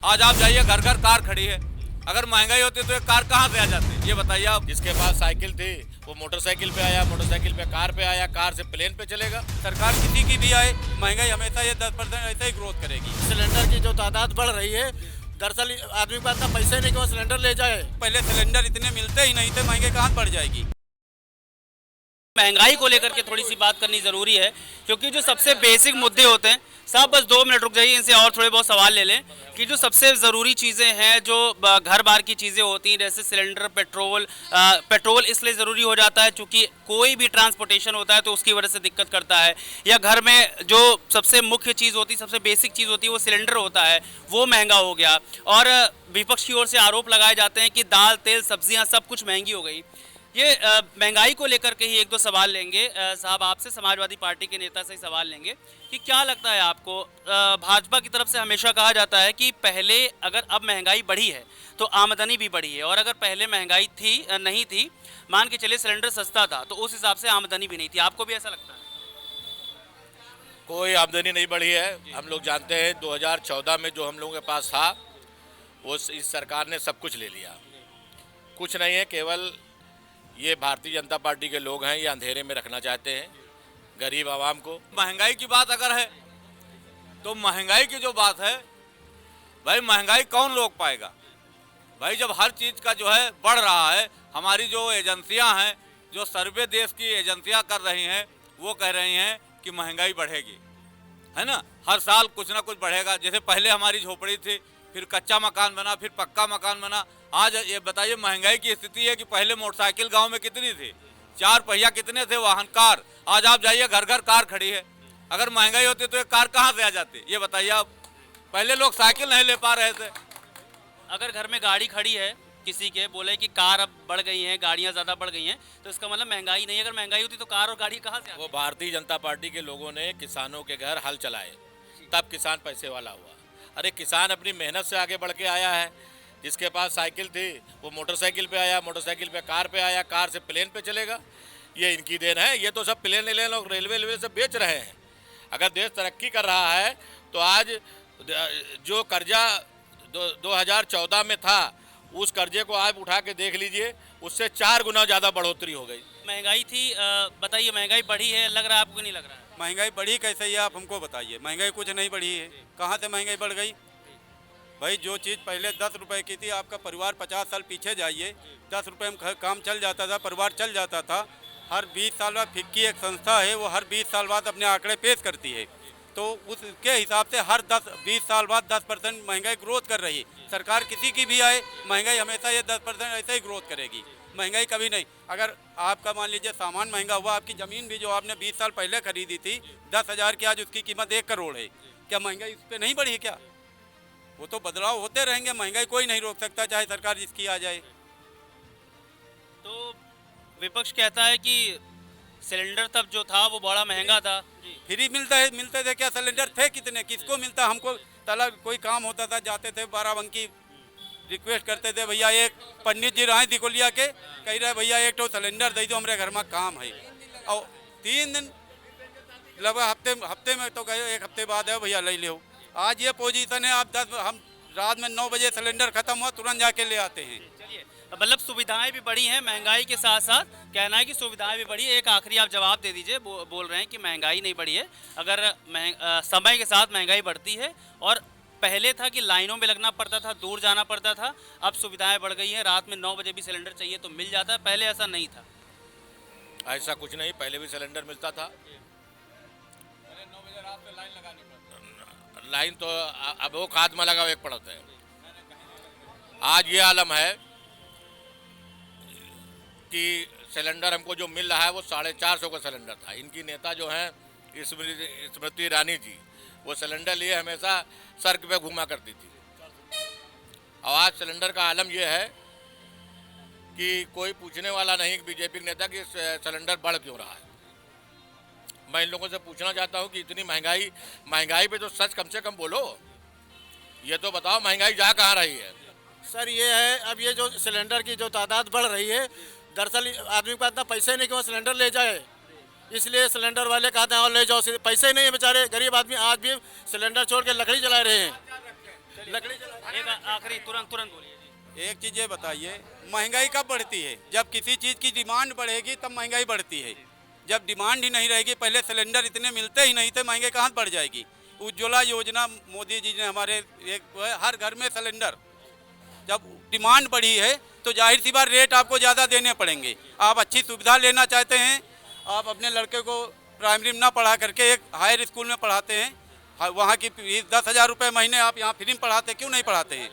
आज आप जाइए, घर घर कार खड़ी है। अगर महंगाई होती तो ये कार कहाँ से आ जाती, ये बताइए आप। जिसके पास साइकिल थी वो मोटरसाइकिल पे आया, मोटरसाइकिल पे कार पे आया, कार से प्लेन पे चलेगा। सरकार किसी की भी आए, महंगाई हमेशा ये 10% ऐसे ही ग्रोथ करेगी। सिलेंडर की जो तादाद बढ़ रही है, दरअसल आदमी के पास इतना पैसे नहीं कि वो सिलेंडर ले जाए। पहले सिलेंडर इतने मिलते ही नहीं थे, महंगाई कहाँ बढ़ जाएगी। महंगाई को लेकर के थोड़ी सी बात करनी ज़रूरी है, क्योंकि जो सबसे बेसिक मुद्दे होते हैं, साहब बस 2 मिनट रुक जाइए, इनसे और थोड़े बहुत सवाल ले लें कि जो सबसे ज़रूरी चीज़ें हैं, जो घर बार की चीज़ें होती हैं, जैसे सिलेंडर, पेट्रोल इसलिए ज़रूरी हो जाता है क्योंकि कोई भी ट्रांसपोर्टेशन होता है तो उसकी वजह से दिक्कत करता है, या घर में जो सबसे मुख्य चीज़ होती है, सबसे बेसिक चीज़ होती है, वो सिलेंडर होता है, वो महंगा हो गया। और विपक्ष की ओर से आरोप लगाए जाते हैं कि दाल, तेल, सब्जियाँ सब कुछ महंगी हो गई। ये महंगाई को लेकर के ही एक दो सवाल लेंगे। साहब आपसे, समाजवादी पार्टी के नेता से ही सवाल लेंगे कि क्या लगता है आपको, भाजपा की तरफ से हमेशा कहा जाता है कि पहले अगर अब महंगाई बढ़ी है तो आमदनी भी बढ़ी है, और अगर पहले महंगाई थी नहीं थी, मान के चलिए सिलेंडर सस्ता था, तो उस हिसाब से आमदनी भी नहीं थी। आपको भी ऐसा लगता है? कोई आमदनी नहीं बढ़ी है। हम लोग जानते हैं 2014 में जो हम लोगों के पास था वो इस सरकार ने सब कुछ ले लिया। कुछ नहीं है, केवल ये भारतीय जनता पार्टी के लोग हैं, ये अंधेरे में रखना चाहते हैं गरीब आवाम को। महंगाई की बात अगर है तो महंगाई की जो बात है, भाई महंगाई कौन रोक पाएगा। भाई जब हर चीज़ का जो है बढ़ रहा है, हमारी जो एजेंसियां हैं, जो सर्वे देश की एजेंसियां कर रही हैं, वो कह रही हैं कि महंगाई बढ़ेगी, है ना। हर साल कुछ ना कुछ बढ़ेगा। जैसे पहले हमारी झोपड़ी थी, फिर कच्चा मकान बना, फिर पक्का मकान बना। आज ये बताइए महंगाई की स्थिति है कि पहले मोटरसाइकिल गांव में कितनी थी, 4 पहिया कितने थे वाहन, कार। आज आप जाइए, घर घर कार खड़ी है। अगर महंगाई होती तो ये कार कहाँ से आ जाती, ये बताइए आप। पहले लोग साइकिल नहीं ले पा रहे थे। अगर घर में गाड़ी खड़ी है, किसी के बोले कि कार अब बढ़ गई हैं, गाड़ियाँ ज़्यादा बढ़ गई हैं, तो इसका मतलब महंगाई नहीं है। अगर महंगाई होती तो कार और गाड़ी कहाँ से आती? वो भारतीय जनता पार्टी के लोगों ने किसानों के घर हल चलाए, तब किसान पैसे वाला हुआ। अरे किसान अपनी मेहनत से आगे बढ़ के आया है। जिसके पास साइकिल थी वो मोटरसाइकिल पे आया, मोटरसाइकिल पे कार पे आया, कार से प्लेन पे चलेगा। ये इनकी देन है। ये तो सब प्लेन लोग रेलवे से बेच रहे हैं। अगर देश तरक्की कर रहा है तो आज जो कर्जा 2014 में था, उस कर्जे को आप उठा के देख लीजिए, उससे 4 गुना ज़्यादा बढ़ोतरी हो गई। महंगाई थी, बताइए महंगाई बढ़ी है, लग रहा है आपको? नहीं लग रहा है? महंगाई बढ़ी कैसे ही आप हमको बताइए। महंगाई कुछ नहीं बढ़ी है, कहाँ से महंगाई बढ़ गई। भाई जो चीज़ पहले 10 रुपए की थी, आपका परिवार 50 साल पीछे जाइए, 10 रुपये में काम चल जाता था, परिवार चल जाता था। हर 20 साल बाद फिक्की एक संस्था है, वो हर 20 साल बाद अपने आंकड़े पेश करती है, तो उसके हिसाब से हर 10-20 साल बाद 10% महंगाई ग्रोथ कर रही है। सरकार किसी की भी आए, महंगाई हमेशा ये 10% ऐसे ही ग्रोथ करेगी। महंगाई कभी नहीं। अगर आपका मान लीजिए सामान महंगा हुआ, आपकी ज़मीन भी जो आपने 20 साल पहले खरीदी थी 10,000 की, आज उसकी कीमत 1 करोड़ है, क्या महंगाई उस पर नहीं बढ़ी क्या? वो तो बदलाव होते रहेंगे। महंगाई कोई नहीं रोक सकता, चाहे सरकार जिसकी आ जाए। तो विपक्ष कहता है कि सिलेंडर तब जो था वो बड़ा महंगा था। फ्री मिलते थे क्या? सिलेंडर थे कितने, किसको मिलता? हमको तला कोई काम होता था, जाते थे बाराबंकी, रिक्वेस्ट करते थे, भैया एक पंडित जी रहे दिकोलिया के, कह रहे भैया एक तो सिलेंडर दे दो, हमारे घर में काम है। और 3 दिन लगभग हफ्ते में तो गए, 1 हफ्ते बाद है भैया ले लो। आज ये पोजीशन है, आप हम रात में 9 बजे सिलेंडर खत्म हुआ तुरंत जाके ले आते हैं। चलिए, मतलब सुविधाएं भी बढ़ी हैं, महंगाई के साथ साथ कहना है कि सुविधाएं भी बढ़ी है। एक आखिरी आप जवाब दे दीजिए। बोल रहे हैं कि महंगाई नहीं बढ़ी है। अगर समय के साथ महंगाई बढ़ती है, और पहले था कि लाइनों में लगना पड़ता था, दूर जाना पड़ता था, अब सुविधाएं बढ़ गई हैं, रात में 9 बजे भी सिलेंडर चाहिए तो मिल जाता है, पहले ऐसा नहीं था। ऐसा कुछ नहीं, पहले भी सिलेंडर मिलता था। लाइन तो अब वो खाद में लगा एक पड़ता है। आज ये आलम है कि सिलेंडर हमको जो मिल रहा है वो 450 का सिलेंडर था। इनकी नेता जो हैं स्मृति ईरानी जी, वो सिलेंडर लिए हमेशा सड़क पे घूमा करती थी। और आज सिलेंडर का आलम यह है कि कोई पूछने वाला नहीं बीजेपी के नेता कि सिलेंडर बढ़ क्यों रहा है। मैं इन लोगों से पूछना चाहता हूँ कि इतनी महंगाई पे तो सच कम से कम बोलो। ये तो बताओ महंगाई जा कहाँ रही है। सर ये है, अब ये जो सिलेंडर की जो तादाद बढ़ रही है, दरअसल आदमी के पास इतना पैसे नहीं कि वो सिलेंडर ले जाए, इसलिए सिलेंडर वाले कहते हैं और ले जाओ। पैसे नहीं है बेचारे, गरीब आदमी आज भी सिलेंडर छोड़ के लकड़ी जला रहे हैं। लकड़ी जला एक आखिरी तुरंत तुरंत बोलिए जी। एक चीज़ ये बताइए, महंगाई कब बढ़ती है? जब किसी चीज़ की डिमांड बढ़ेगी तब महंगाई बढ़ती है। जब डिमांड ही नहीं रहेगी, पहले सिलेंडर इतने मिलते ही नहीं थे, महंगाई कहाँ बढ़ जाएगी? उज्ज्वला योजना मोदी जी ने हमारे हर घर में सिलेंडर, जब डिमांड बढ़ी है तो जाहिर सी बात रेट आपको ज़्यादा देने पड़ेंगे। आप अच्छी सुविधा लेना चाहते हैं, आप अपने लड़के को प्राइमरी में ना पढ़ा करके एक हायर स्कूल में पढ़ाते हैं, वहाँ की फीस 10,000 रुपये महीने आप यहाँ फ्री में पढ़ाते, क्यों नहीं पढ़ाते हैं?